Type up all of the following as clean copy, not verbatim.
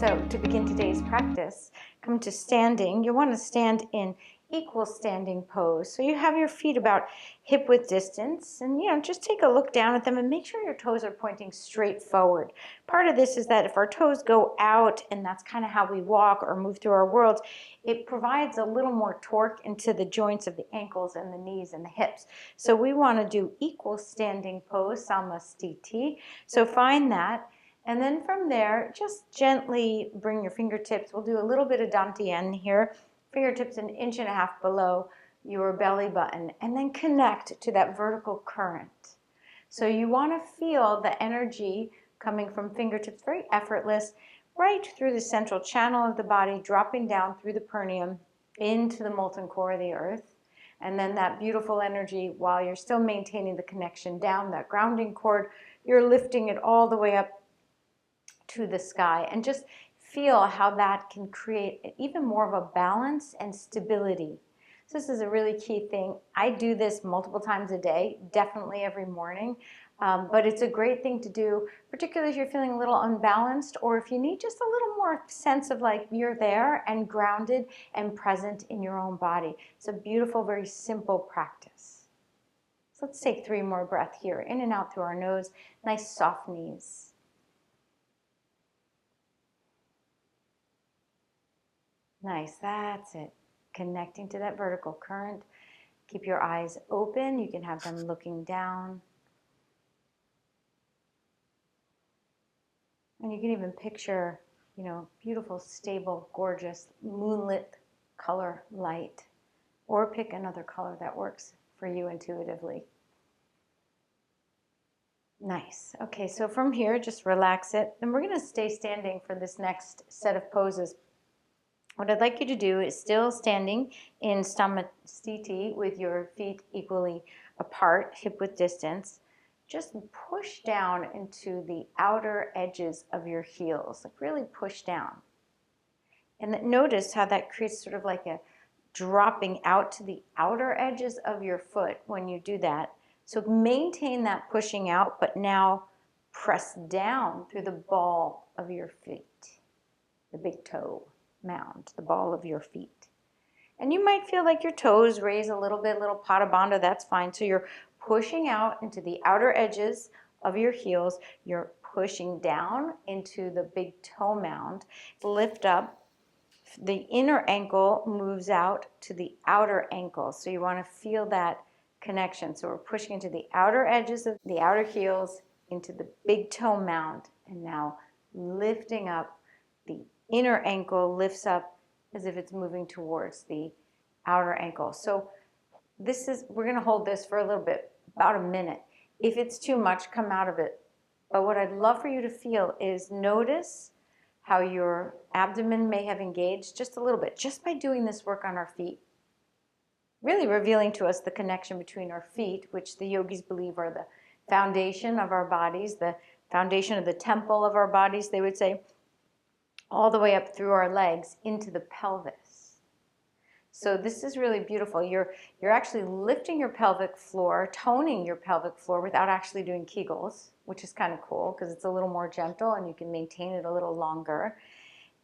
So to begin today's practice, come to standing. You want to stand in equal standing pose. So you have your feet about hip width distance, and just take a look down at them and make sure your toes are pointing straight forward. Part of this is that if our toes go out, and that's kind of how we walk or move through our world, it provides a little more torque into the joints of the ankles and the knees and the hips. So we want to do equal standing pose, samastiti. So find that. And then from there, just gently bring your fingertips. We'll do a little bit of dantian here. Fingertips 1.5 inches below your belly button. And then connect to that vertical current. So you want to feel the energy coming from fingertips, very effortless, right through the central channel of the body, dropping down through the perineum into the molten core of the earth. And then that beautiful energy, while you're still maintaining the connection down, that grounding cord, you're lifting it all the way up to the sky, and just feel how that can create even more of a balance and stability. So this is a really key thing. I do this multiple times a day, definitely every morning, but it's a great thing to do, particularly if you're feeling a little unbalanced, or if you need just a little more sense of like you're there and grounded and present in your own body. It's a beautiful, very simple practice. So let's take 3 more breaths here, in and out through our nose, nice soft knees. Nice, that's it. Connecting to that vertical current. Keep your eyes open. You can have them looking down. And you can even picture, beautiful, stable, gorgeous, moonlit color light. Or pick another color that works for you intuitively. Nice. Okay, so from here, just relax it. And we're going to stay standing for this next set of poses. What I'd like you to do is still standing in samastiti with your feet equally apart, hip width distance. Just push down into the outer edges of your heels, like really push down. And notice how that creates sort of like a dropping out to the outer edges of your foot when you do that. So maintain that pushing out, but now press down through the ball of your feet, the big toe mound, the ball of your feet. And you might feel like your toes raise a little bit, little pada bandha, that's fine. So you're pushing out into the outer edges of your heels. You're pushing down into the big toe mound. Lift up. The inner ankle moves out to the outer ankle. So you want to feel that connection. So we're pushing into the outer edges of the outer heels into the big toe mound. And now lifting up. The inner ankle lifts up as if it's moving towards the outer ankle. So we're going to hold this for a little bit, about a minute. If it's too much, come out of it. But what I'd love for you to feel is notice how your abdomen may have engaged just a little bit, just by doing this work on our feet. Really revealing to us the connection between our feet, which the yogis believe are the foundation of our bodies, the foundation of the temple of our bodies, they would say, all the way up through our legs into the pelvis. So this is really beautiful. You're actually lifting your pelvic floor, toning your pelvic floor without actually doing Kegels, which is kind of cool because it's a little more gentle and you can maintain it a little longer.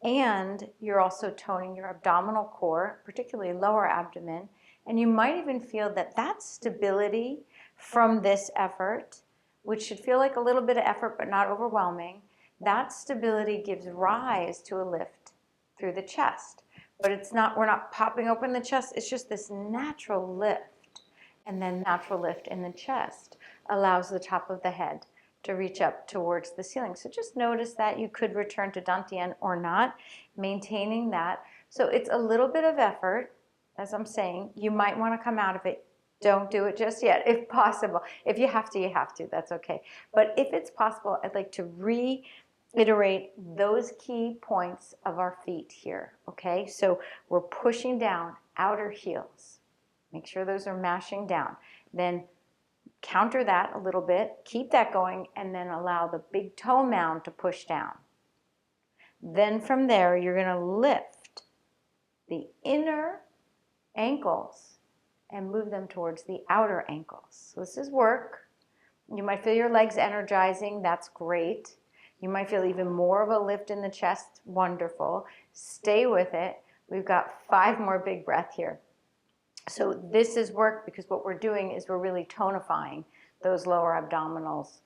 And you're also toning your abdominal core, particularly lower abdomen. And you might even feel that stability from this effort, which should feel like a little bit of effort but not overwhelming, that stability gives rise to a lift through the chest. But we're not popping open the chest, it's just this natural lift. And then natural lift in the chest allows the top of the head to reach up towards the ceiling. So just notice that you could return to dantian or not, maintaining that. So it's a little bit of effort, as I'm saying. You might want to come out of it. Don't do it just yet, if possible. If you have to, you have to. That's okay. But if it's possible, I'd like to reiterate those key points of our feet here, okay? So we're pushing down, outer heels. Make sure those are mashing down. Then counter that a little bit, keep that going, and then allow the big toe mound to push down. Then from there, you're going to lift the inner ankles and move them towards the outer ankles. So this is work. You might feel your legs energizing. That's great. You might feel even more of a lift in the chest. Wonderful. Stay with it. We've got 5 more big breaths here. So this is work because what we're doing is we're really tonifying those lower abdominals,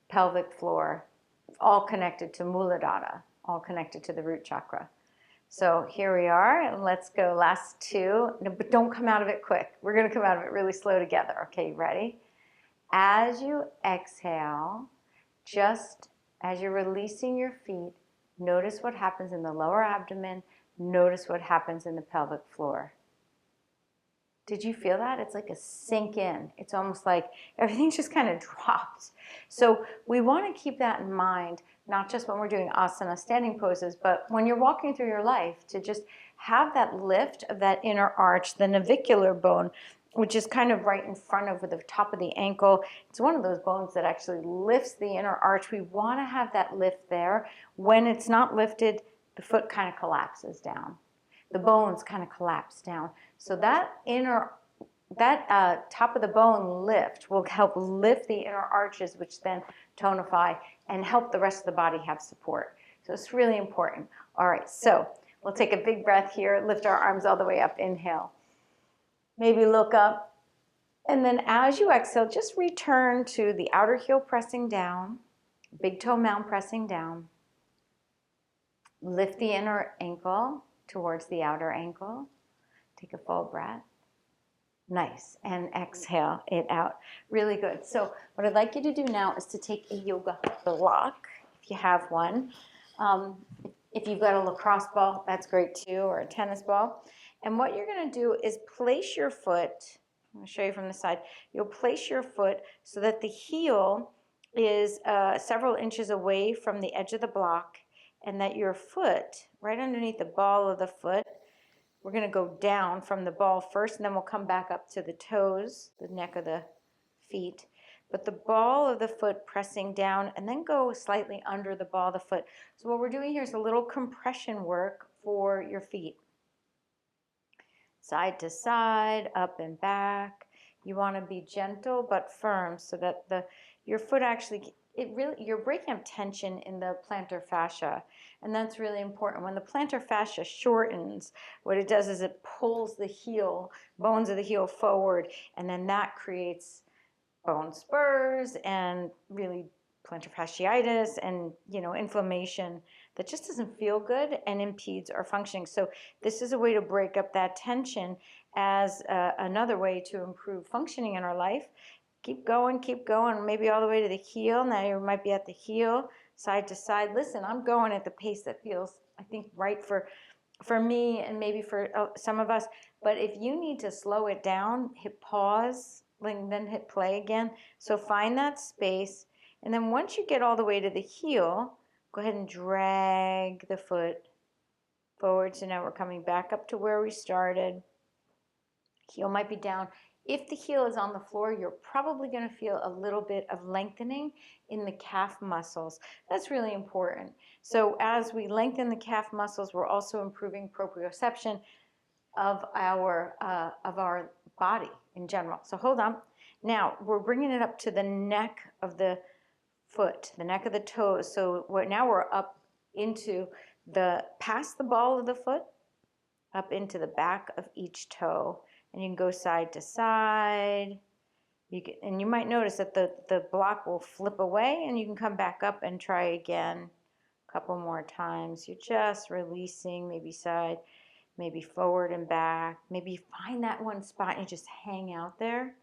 pelvic floor, all connected to muladhara, all connected to the root chakra. So here we are, and let's go last 2, no, but don't come out of it quick. We're gonna come out of it really slow together. Okay, ready? As you exhale, just as you're releasing your feet, notice what happens in the lower abdomen, notice what happens in the pelvic floor. Did you feel that? It's like a sink in. It's almost like everything just kind of drops. So we want to keep that in mind, not just when we're doing asana standing poses, but when you're walking through your life, to just have that lift of that inner arch, the navicular bone, which is kind of right in front of the top of the ankle. It's one of those bones that actually lifts the inner arch. We want to have that lift there. When it's not lifted, the foot kind of collapses down. The bones kind of collapse down. So that top of the bone lift will help lift the inner arches, which then tonify and help the rest of the body have support. So it's really important. All right, so we'll take a big breath here, lift our arms all the way up, inhale. Maybe look up. And then as you exhale, just return to the outer heel pressing down, big toe mound pressing down. Lift the inner ankle towards the outer ankle. Take a full breath. Nice. And exhale it out. Really good. So what I'd like you to do now is to take a yoga block, if you have one. If you've got a lacrosse ball, that's great too, or a tennis ball. And what you're going to do is place your foot, I'm going to show you from the side. You'll place your foot so that the heel is several inches away from the edge of the block, and that your foot, right underneath the ball of the foot, we're going to go down from the ball first, and then we'll come back up to the toes, the neck of the feet. But the ball of the foot pressing down, and then go slightly under the ball of the foot. So what we're doing here is a little compression work for your feet. Side to side, up and back. You want to be gentle but firm so that your foot actually, you're breaking up tension in the plantar fascia, and that's really important. When the plantar fascia shortens, what it does is it pulls the heel, bones of the heel forward, and then that creates bone spurs and really plantar fasciitis and inflammation that just doesn't feel good and impedes our functioning. So this is a way to break up that tension as another way to improve functioning in our life. Keep going, maybe all the way to the heel. Now you might be at the heel, side to side. Listen, I'm going at the pace that feels, I think, right for me and maybe for some of us. But if you need to slow it down, hit pause, then hit play again. So find that space. And then once you get all the way to the heel, go ahead and drag the foot forward. So now we're coming back up to where we started. Heel might be down. If the heel is on the floor, you're probably going to feel a little bit of lengthening in the calf muscles. That's really important. So as we lengthen the calf muscles, we're also improving proprioception of our body in general. So hold on. Now we're bringing it up to the neck of the foot, the neck of the toes. So now we're up into past the ball of the foot, up into the back of each toe. And you can go side to side. And you might notice that the block will flip away, and you can come back up and try again a couple more times. You're just releasing, maybe side, maybe forward and back. Maybe you find that one spot and you just hang out there.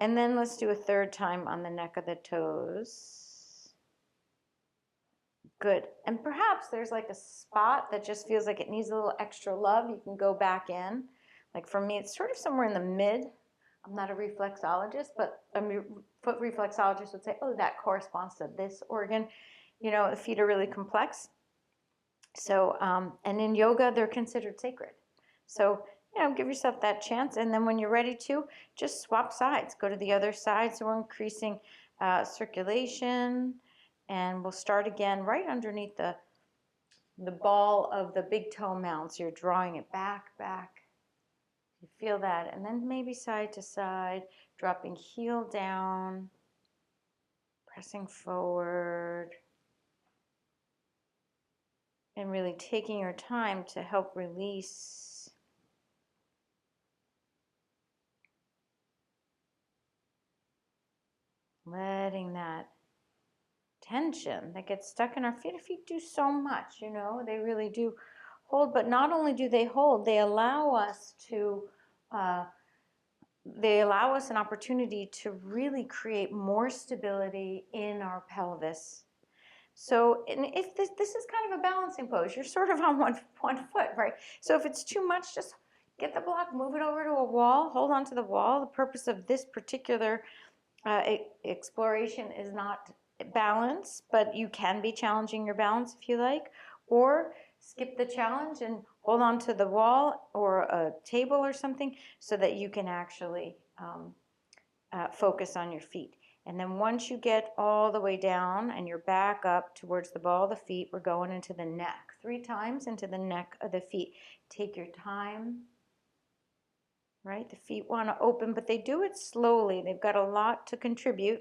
And then let's do a third time on the neck of the toes. Good. And perhaps there's like a spot that just feels like it needs a little extra love. You can go back in. Like for me, it's sort of somewhere in the mid. I'm not a reflexologist, but a foot reflexologist would say, oh, that corresponds to this organ. The feet are really complex. So, and in yoga, they're considered sacred. So, give yourself that chance. And then when you're ready to, just swap sides. Go to the other side. So we're increasing circulation. And we'll start again right underneath the ball of the big toe mound. So you're drawing it back. You feel that. And then maybe side to side, dropping heel down. Pressing forward. And really taking your time to help release. Letting that tension that gets stuck in our feet. Our feet do so much, you know, they really do hold. But not only do they hold, they allow us an opportunity to really create more stability in our pelvis. So, and if this is kind of a balancing pose, you're sort of on one foot, right? So if it's too much, just get the block, move it over to a wall, hold on to the wall. The purpose of this particular exploration is not balance, but you can be challenging your balance if you like, or skip the challenge and hold on to the wall or a table or something so that you can actually focus on your feet. And then once you get all the way down and you're back up towards the ball of the feet, we're going into the neck. 3 times into the neck of the feet. Take your time, right? The feet want to open, but they do it slowly. They've got a lot to contribute.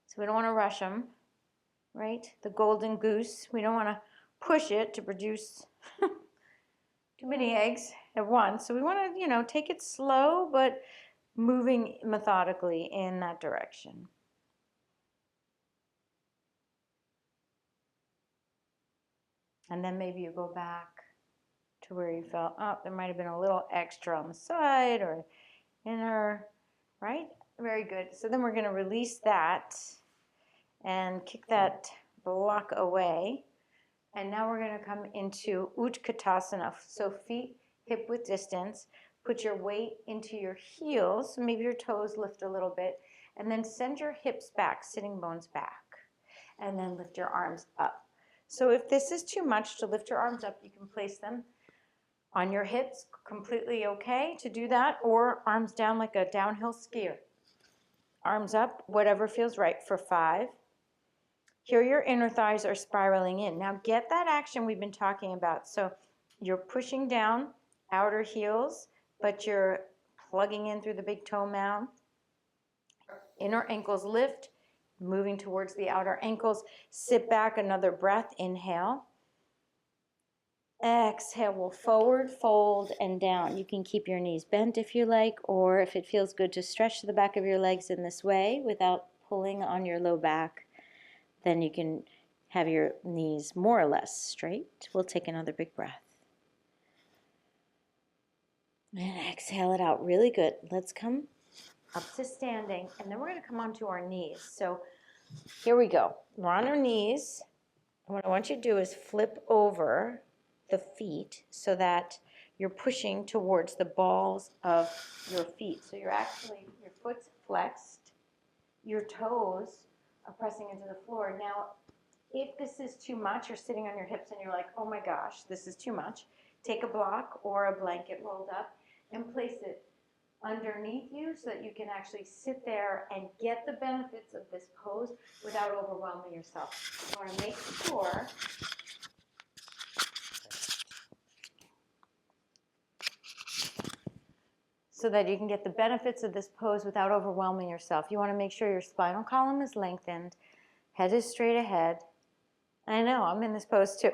So we don't want to rush them, right? The golden goose. We don't want to push it to produce too many eggs at once. So we want to, you know, take it slow, but moving methodically in that direction. And then maybe you go back to where you felt, oh, there might have been a little extra on the side or inner, right? Very good. So then we're going to release that and kick that block away. And now we're going to come into Utkatasana. So feet hip width distance. Put your weight into your heels. Maybe your toes lift a little bit. And then send your hips back, sitting bones back. And then lift your arms up. So if this is too much to lift your arms up, you can place them on your hips, completely okay to do that, or arms down like a downhill skier. Arms up, whatever feels right for 5. Here your inner thighs are spiraling in. Now get that action we've been talking about. So you're pushing down, outer heels, but you're plugging in through the big toe mound. Inner ankles lift, moving towards the outer ankles. Sit back, another breath, inhale. Exhale, we'll forward, fold, and down. You can keep your knees bent if you like, or if it feels good to stretch the back of your legs in this way without pulling on your low back, then you can have your knees more or less straight. We'll take another big breath. And exhale it out. Really good. Let's come up to standing, and then we're going to come onto our knees. So here we go. We're on our knees. And what I want you to do is flip over the feet so that you're pushing towards the balls of your feet. So you're actually, your foot's flexed, your toes are pressing into the floor. Now, if this is too much, you're sitting on your hips and you're like, oh my gosh, this is too much, take a block or a blanket rolled up and place it underneath you so that you can actually sit there and get the benefits of this pose without overwhelming yourself. You want to make sure so that you can get the benefits of this pose without overwhelming yourself. You want to make sure your spinal column is lengthened, head is straight ahead. I know, I'm in this pose too.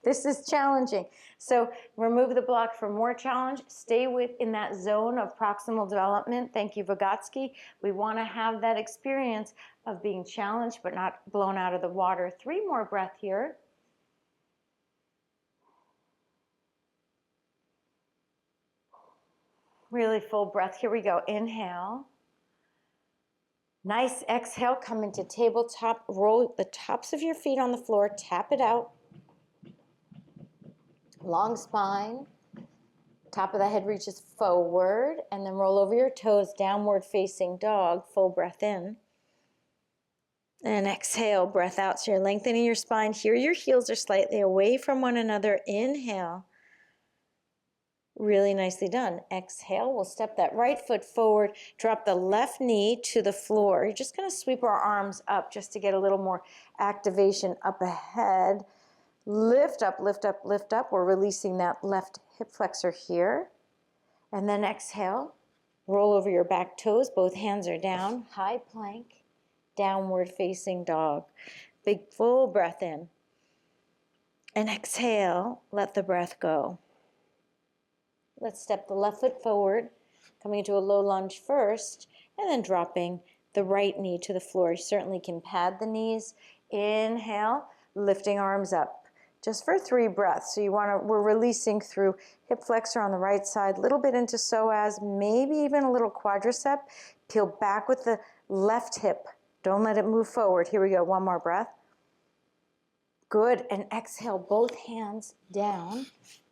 This is challenging. So remove the block for more challenge. Stay in that zone of proximal development. Thank you, Vygotsky. We want to have that experience of being challenged but not blown out of the water. 3 more breaths here. Really full breath. Here we go. Inhale. Nice exhale. Come into tabletop. Roll the tops of your feet on the floor. Tap it out. Long spine. Top of the head reaches forward. And then roll over your toes. Downward facing dog. Full breath in. And exhale. Breath out. So you're lengthening your spine. Here your heels are slightly away from one another. Inhale. Really nicely done. Exhale, we'll step that right foot forward, drop the left knee to the floor. You're just going to sweep our arms up just to get a little more activation up ahead. Lift up, lift up, lift up. We're releasing that left hip flexor here. And then exhale, roll over your back toes. Both hands are down, high plank. downward facing dog. Big full breath in. And exhale, let the breath go. Let's step the left foot forward, coming into a low lunge first, and then dropping the right knee to the floor. You certainly can pad the knees. Inhale, lifting arms up. Just for 3 breaths. So we're releasing through hip flexor on the right side, a little bit into psoas, maybe even a little quadricep. Peel back with the left hip. Don't let it move forward. Here we go, 1 more breath. Good, and exhale, both hands down,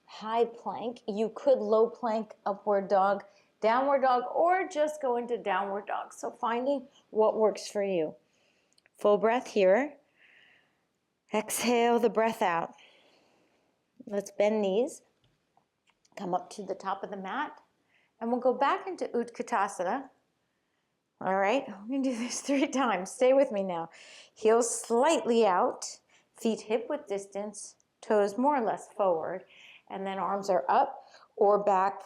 high plank. You could low plank, upward dog, downward dog, or just go into downward dog. So finding what works for you. Full breath here. Exhale the breath out. Let's bend knees. Come up to the top of the mat, and we'll go back into Utkatasana. All right, we're going to do this 3 times. Stay with me now. Heels slightly out. Feet hip width distance, toes more or less forward, and then arms are up or back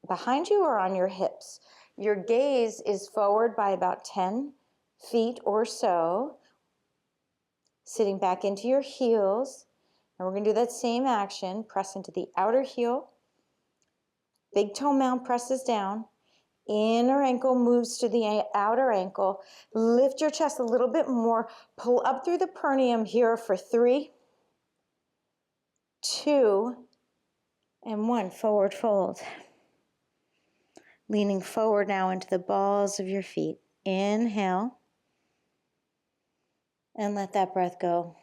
behind you or on your hips. Your gaze is forward by about 10 feet or so, sitting back into your heels, and we're going to do that same action. Press into the outer heel, big toe mound presses down, inner ankle moves to the outer ankle. Lift your chest a little bit more. Pull up through the perineum here for 3, 2, and 1. Forward fold. Leaning forward now into the balls of your feet. Inhale. And let that breath go.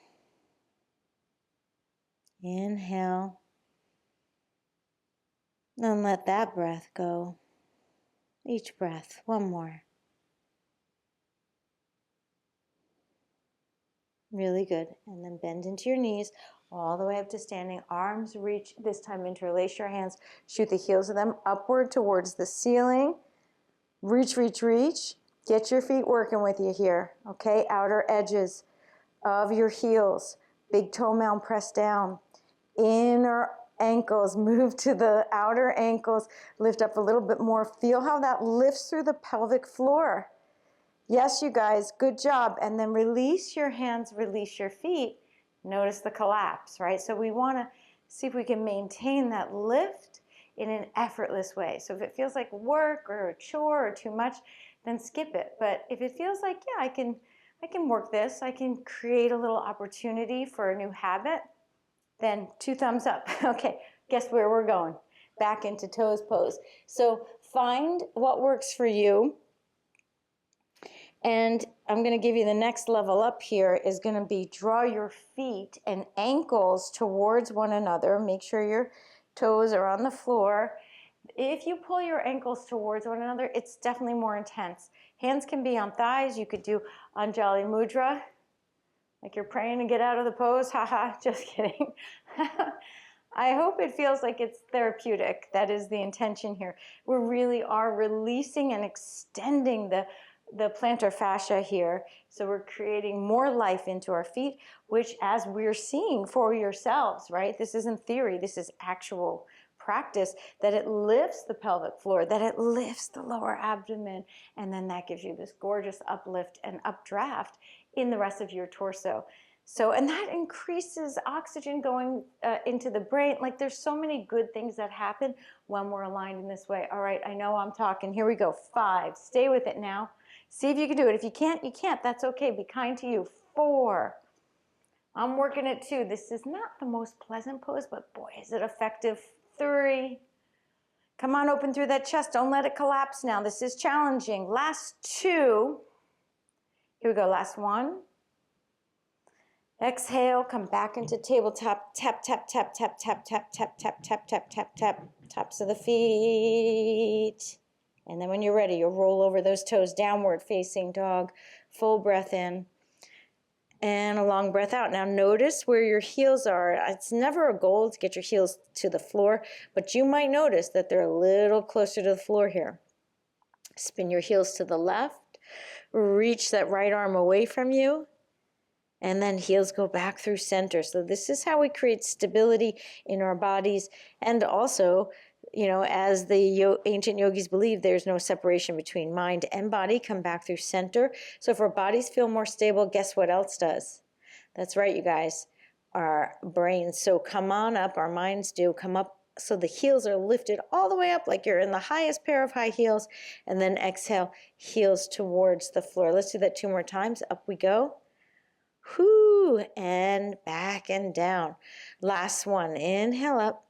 Inhale. And let that breath go. Each breath, 1 more. Really good. And then bend into your knees all the way up to standing. Arms reach, this time interlace your hands. Shoot the heels of them upward towards the ceiling. Reach, reach, reach. Get your feet working with you here, okay? Outer edges of your heels. Big toe mound press down. Inner ankles move to the outer ankles. Lift up a little bit more. Feel how that lifts through the pelvic floor. Yes, you guys, good job. And then release your hands, release your feet. Notice the collapse, right? So we want to see if we can maintain that lift in an effortless way. So if it feels like work or a chore or too much, then skip it. But if it feels like, yeah, I can work this, I can create a little opportunity for a new habit, then 2 thumbs up. Okay, guess where we're going? Back into toes pose. So find what works for you. And I'm going to give you the next level up here is going to be draw your feet and ankles towards one another. Make sure your toes are on the floor. If you pull your ankles towards one another, it's definitely more intense. Hands can be on thighs. You could do Anjali Mudra, like you're praying to get out of the pose. Haha, just kidding. I hope it feels like it's therapeutic. That is the intention here. We really are releasing and extending the plantar fascia here. So we're creating more life into our feet, which as we're seeing for yourselves, right? This isn't theory, this is actual practice, that it lifts the pelvic floor, that it lifts the lower abdomen, and then that gives you this gorgeous uplift and updraft in the rest of your torso. So, and that increases oxygen going into the brain. Like there's so many good things that happen when we're aligned in this way. All right, I know I'm talking. Here we go. 5, stay with it now. See if you can do it. If you can't, you can't. That's okay. Be kind to you. 4. I'm working it 2. This is not the most pleasant pose, but boy, is it effective. 3. Come on, open through that chest. Don't let it collapse now. This is challenging. Last 2. Here we go. Last 1. Exhale, come back into tabletop. Tap, tap, tap, tap, tap, tap, tap, tap, tap, tap, tap, tap. Tops of the feet. And then when you're ready, you'll roll over those toes, downward facing dog. Full breath in and a long breath out. Now notice where your heels are. It's never a goal to get your heels to the floor, but you might notice that they're a little closer to the floor here. Spin your heels to the left. Reach that right arm away from you. And then heels go back through center. So this is how we create stability in our bodies and also you know, as the ancient yogis believe, there's no separation between mind and body. Come back through center. So if our bodies feel more stable, guess what else does? That's right, you guys. Our brains. So come on up. Our minds do come up. So the heels are lifted all the way up like you're in the highest pair of high heels. And then exhale, heels towards the floor. Let's do that 2 more times. Up we go. Whoo, and back and down. Last one. Inhale up.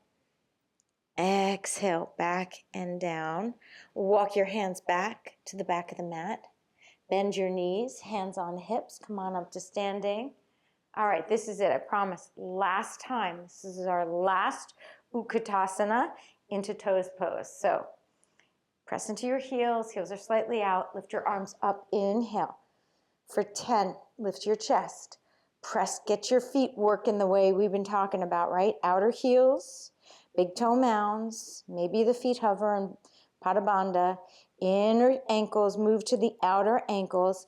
Exhale, back and down. Walk your hands back to the back of the mat. Bend your knees, hands on hips. Come on up to standing. All right, this is it, I promise. Last time. This is our last Utkatasana into toes pose. So press into your heels. Heels are slightly out. Lift your arms up. Inhale. For 10, lift your chest. Press, get your feet working the way we've been talking about, right? Outer heels, big toe mounds, maybe the feet hover in Pada Bandha. Inner ankles move to the outer ankles.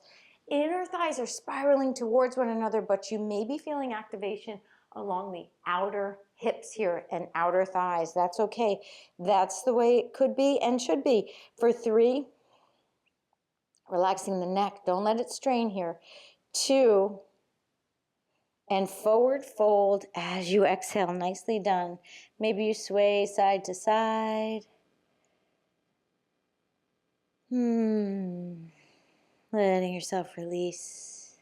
Inner thighs are spiraling towards one another, but you may be feeling activation along the outer hips here and outer thighs. That's okay. That's the way it could be and should be. For 3, relaxing the neck. Don't let it strain here. 2, and forward fold as you exhale. Nicely done. Maybe you sway side to side. Letting yourself release.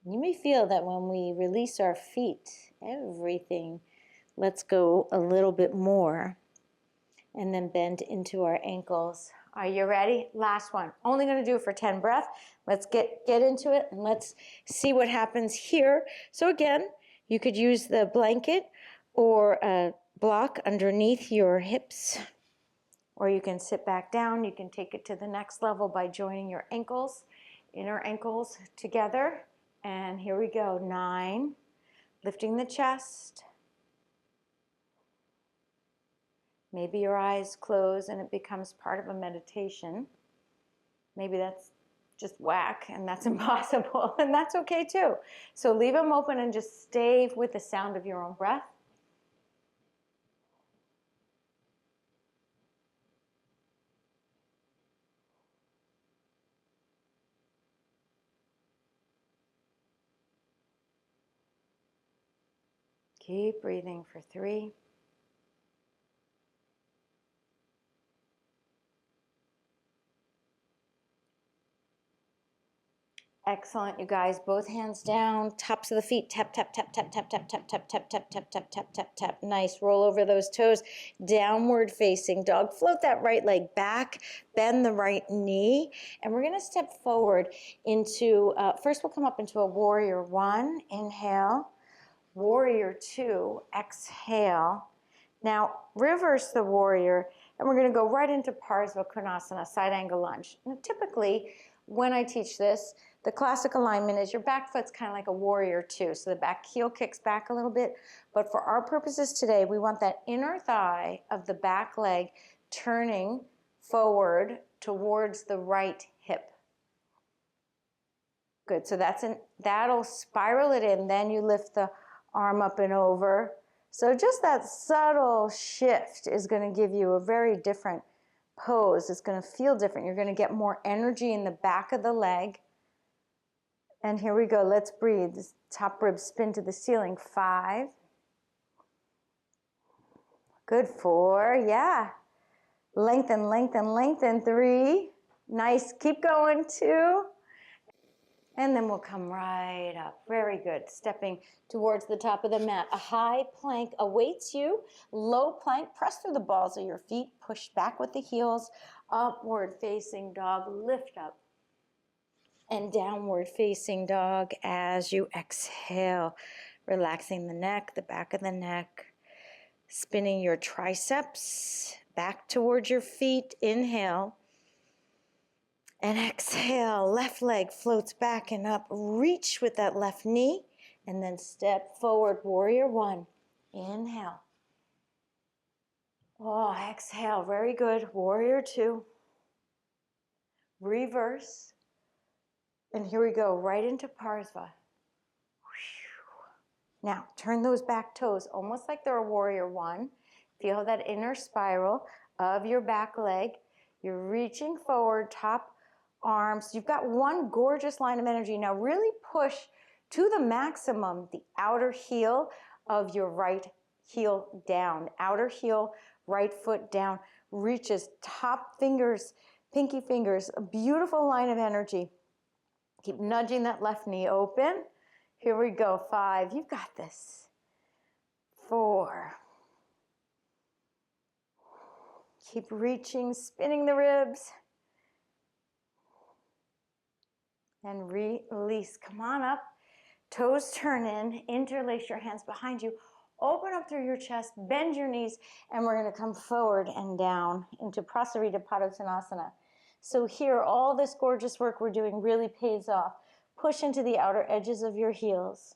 You may feel that when we release our feet, everything lets go a little bit more. And then bend into our ankles. Are you ready? Last one. Only going to do it for 10 breaths. Let's get into it and let's see what happens here. So again, you could use the blanket or a block underneath your hips, or you can sit back down. You can take it to the next level by joining your ankles, inner ankles together. And here we go. 9, lifting the chest. Maybe your eyes close and it becomes part of a meditation. Maybe that's just whack and that's impossible, and that's okay too. So leave them open and just stay with the sound of your own breath. Keep breathing for 3. Excellent, you guys. Both hands down, tops of the feet. Tap, tap, tap, tap, tap, tap, tap, tap, tap, tap, tap, tap, tap, tap, tap. Nice. Roll over those toes. Downward facing dog. Float that right leg back. Bend the right knee. And we're going to step forward into, first we'll come up into a warrior 1. Inhale. Warrior 2. Exhale. Now, reverse the warrior, and we're going to go right into Parsvakonasana, side angle lunge. Now, typically, when I teach this, the classic alignment is your back foot's kind of like a warrior 2, so the back heel kicks back a little bit. But for our purposes today, we want that inner thigh of the back leg turning forward towards the right hip. Good, so that'll spiral it in, then you lift the arm up and over. So just that subtle shift is going to give you a very different pose. It's going to feel different. You're going to get more energy in the back of the leg. And here we go. Let's breathe. This top ribs spin to the ceiling. 5. Good. 4. Yeah. Lengthen, lengthen, lengthen. 3. Nice. Keep going. 2. And then we'll come right up. Very good. Stepping towards the top of the mat. A high plank awaits you. Low plank. Press through the balls of your feet. Push back with the heels. Upward facing dog. Lift up. And downward facing dog as you exhale. Relaxing the neck, the back of the neck. Spinning your triceps back towards your feet. Inhale. And exhale, left leg floats back and up. Reach with that left knee. And then step forward, warrior 1. Inhale. Oh, exhale, very good. Warrior 2. Reverse. And here we go, right into Parsva. Now, turn those back toes almost like they're a warrior 1. Feel that inner spiral of your back leg. You're reaching forward, top arms. You've got one gorgeous line of energy. Now really push to the maximum the outer heel of your right heel down. Outer heel, right foot down. Reaches top fingers, pinky fingers. A beautiful line of energy. Keep nudging that left knee open. Here we go. 5. You've got this. 4. Keep reaching, spinning the ribs. And release. Come on up. Toes turn in. Interlace your hands behind you. Open up through your chest. Bend your knees. And we're going to come forward and down into Prasarita Padottanasana. So here, all this gorgeous work we're doing really pays off. Push into the outer edges of your heels.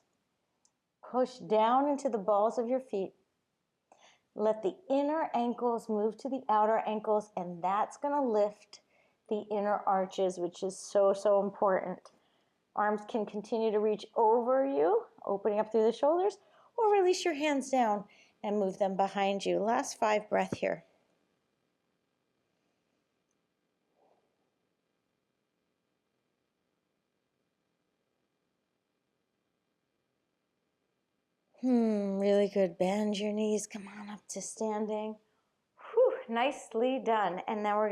Push down into the balls of your feet. Let the inner ankles move to the outer ankles, and that's going to lift the inner arches, which is so, so important. Arms can continue to reach over you, opening up through the shoulders, or release your hands down and move them behind you. Last 5 breaths here. Really good. Bend your knees. Come on up to standing. Whew, nicely done. And now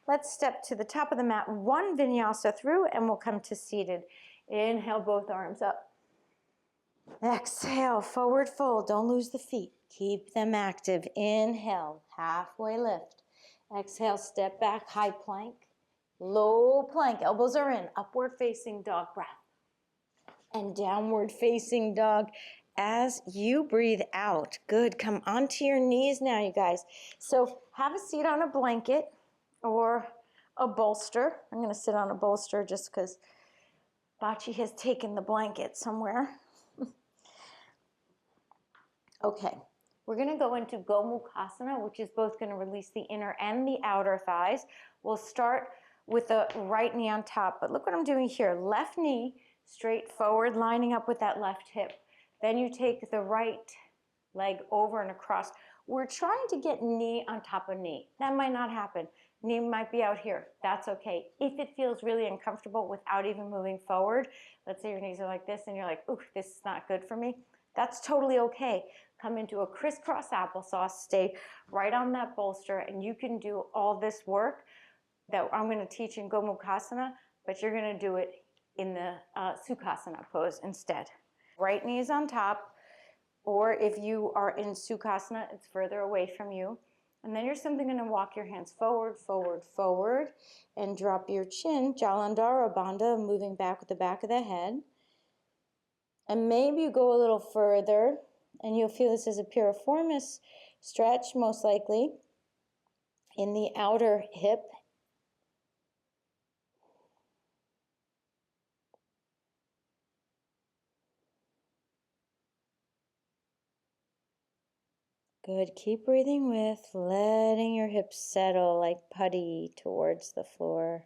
let's step to the top of the mat. 1 vinyasa through, and we'll come to seated. Inhale, both arms up. Exhale, forward fold. Don't lose the feet. Keep them active. Inhale, halfway lift. Exhale, step back, high plank. Low plank, elbows are in. Upward facing dog breath. And downward facing dog as you breathe out. Good. Come onto your knees now, you guys. So have a seat on a blanket or a bolster. I'm going to sit on a bolster just because Bachi has taken the blanket somewhere. Okay. We're going to go into Gomukhasana, which is both going to release the inner and the outer thighs. We'll start with the right knee on top. But look what I'm doing here. Left knee straight forward, lining up with that left hip. Then you take the right leg over and across. We're trying to get knee on top of knee. That might not happen. Knee might be out here. That's okay. If it feels really uncomfortable without even moving forward, let's say your knees are like this and you're like, ooh, this is not good for me. That's totally okay. Come into a crisscross applesauce, stay right on that bolster, and you can do all this work that I'm going to teach in Gomukhasana, but you're going to do it in the Sukhasana pose instead. Right knee is on top, or if you are in Sukhasana, it's further away from you. And then you're simply going to walk your hands forward, forward, forward, and drop your chin, Jalandhara Bandha, moving back with the back of the head. And maybe you go a little further, and you'll feel this as a piriformis stretch, most likely, in the outer hip. Good. Keep breathing with, letting your hips settle like putty towards the floor.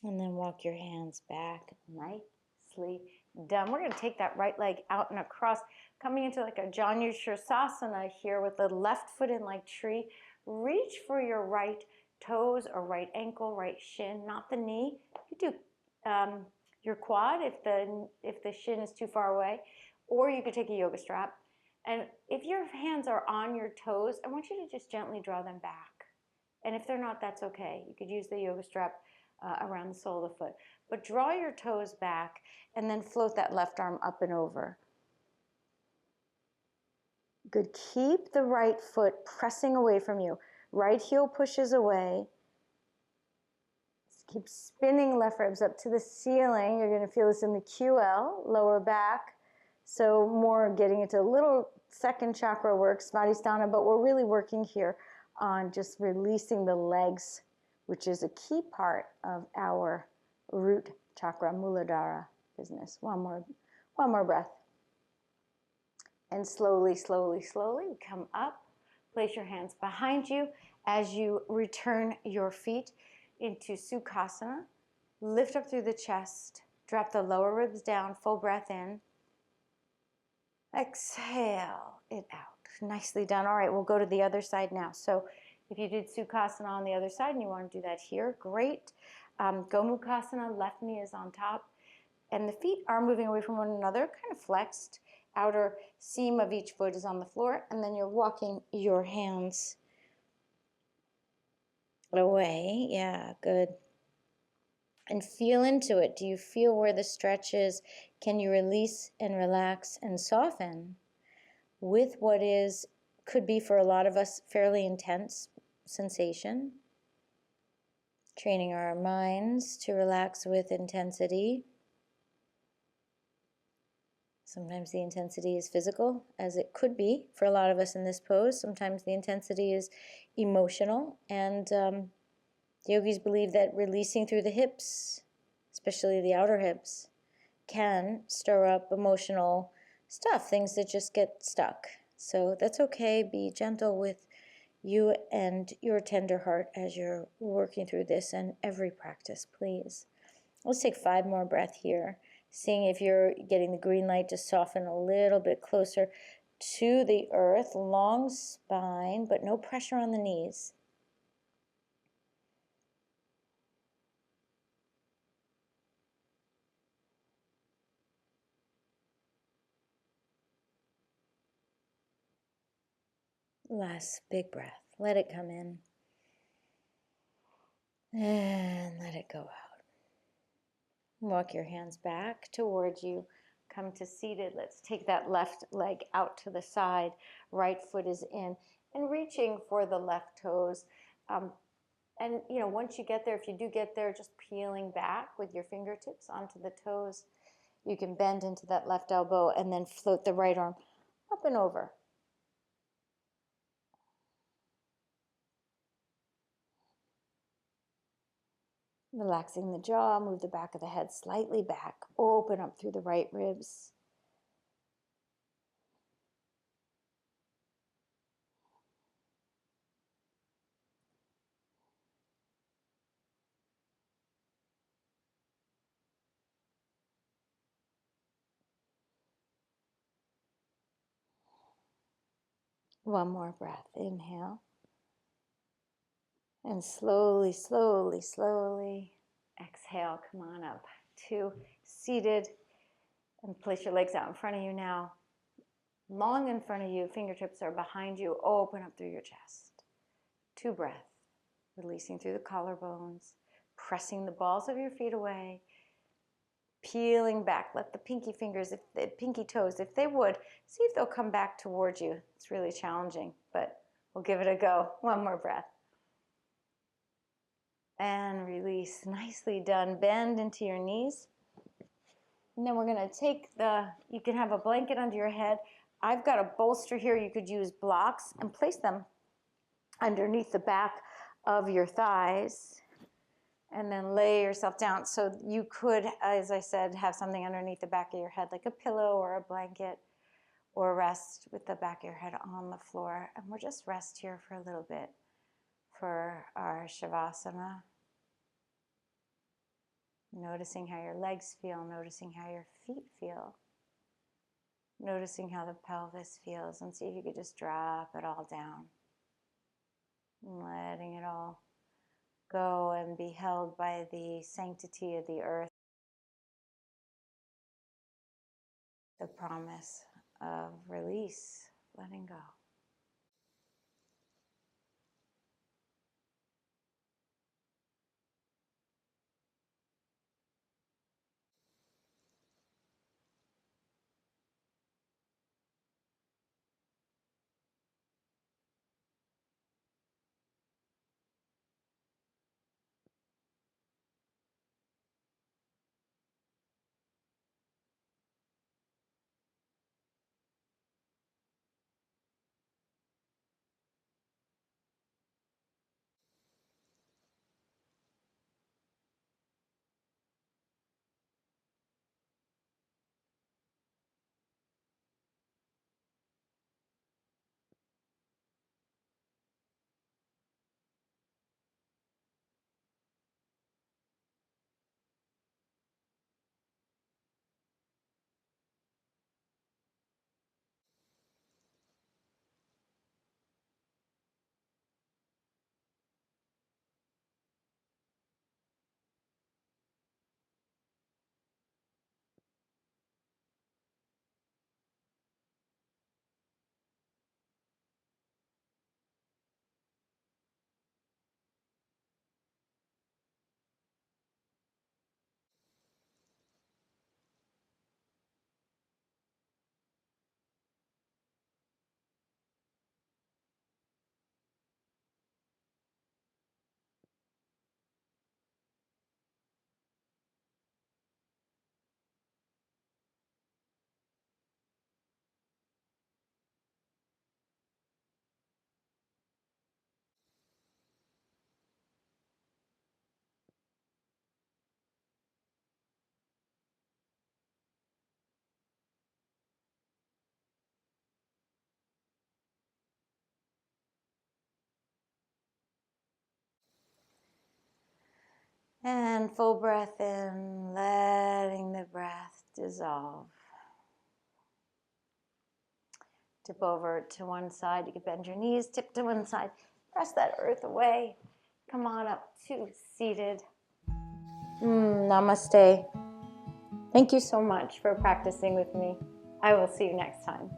And then walk your hands back. Nicely done. We're going to take that right leg out and across, coming into like a Janu Shirsasana here with the left foot in like tree. Reach for your right toes or right ankle, right shin, not the knee. You do your quad if the shin is too far away, or you could take a yoga strap. And if your hands are on your toes, I want you to just gently draw them back. And if they're not, that's okay. You could use the yoga strap around the sole of the foot. But draw your toes back and then float that left arm up and over. Good. Keep the right foot pressing away from you. Right heel pushes away. Keep spinning left ribs up to the ceiling. You're going to feel this in the QL, lower back. So more getting into a little second chakra work, Svadhisthana, but we're really working here on just releasing the legs, which is a key part of our root chakra, muladhara business. One more breath. And slowly, slowly, slowly, we come up, Place your hands behind you as you return your feet into Sukhasana. Lift up through the chest. Drop the lower ribs down. Full breath in. Exhale it out. Nicely done. All right, we'll go to the other side now. So if you did Sukhasana on the other side and you want to do that here, great. Gomukhasana, left knee is on top. And the feet are moving away from one another, kind of flexed. Outer seam of each foot is on the floor. And then you're walking your hands away. Yeah, good. And feel into it. Do you feel where the stretch is? Can you release and relax and soften with what is, could be for a lot of us, fairly intense sensation? Training our minds to relax with intensity. Sometimes the intensity is physical, as it could be for a lot of us in this pose. Sometimes the intensity is emotional. And the yogis believe that releasing through the hips, especially the outer hips, can stir up emotional stuff, things that just get stuck. So that's okay. Be gentle with you and your tender heart as you're working through this and every practice, please. Let's take 5 more breaths here, seeing if you're getting the green light to soften a little bit closer to the earth. Long spine, but no pressure on the knees. Last big breath. Let it come in. And let it go out. Walk your hands back towards you. Come to seated. Let's take that left leg out to the side. Right foot is in. And reaching for the left toes. And, once you get there, if you do get there, just peeling back with your fingertips onto the toes. You can bend into that left elbow and then float the right arm up and over. Relaxing the jaw, move the back of the head slightly back. Open up through the right ribs. One more breath. Inhale. And slowly, slowly, slowly exhale. Come on up to seated. And place your legs out in front of you now. Long in front of you. Fingertips are behind you. Open up through your chest. 2 breaths. Releasing through the collarbones. Pressing the balls of your feet away. Peeling back. Let the pinky toes, if they would, see if they'll come back towards you. It's really challenging, but we'll give it a go. One more breath. And release. Nicely done. Bend into your knees. And then we're going to take you can have a blanket under your head. I've got a bolster here. You could use blocks and place them underneath the back of your thighs. And then lay yourself down. So you could, as I said, have something underneath the back of your head, like a pillow or a blanket, or rest with the back of your head on the floor. And we'll just rest here for a little bit for our Shavasana. Noticing how your legs feel, noticing how your feet feel, noticing how the pelvis feels, and see if you could just drop it all down. Letting it all go and be held by the sanctity of the earth. The promise of release, letting go. And full breath in, letting the breath dissolve. Tip over to one side. You can bend your knees, tip to one side. Press that earth away. Come on up to seated. Namaste. Thank you so much for practicing with me. I will see you next time.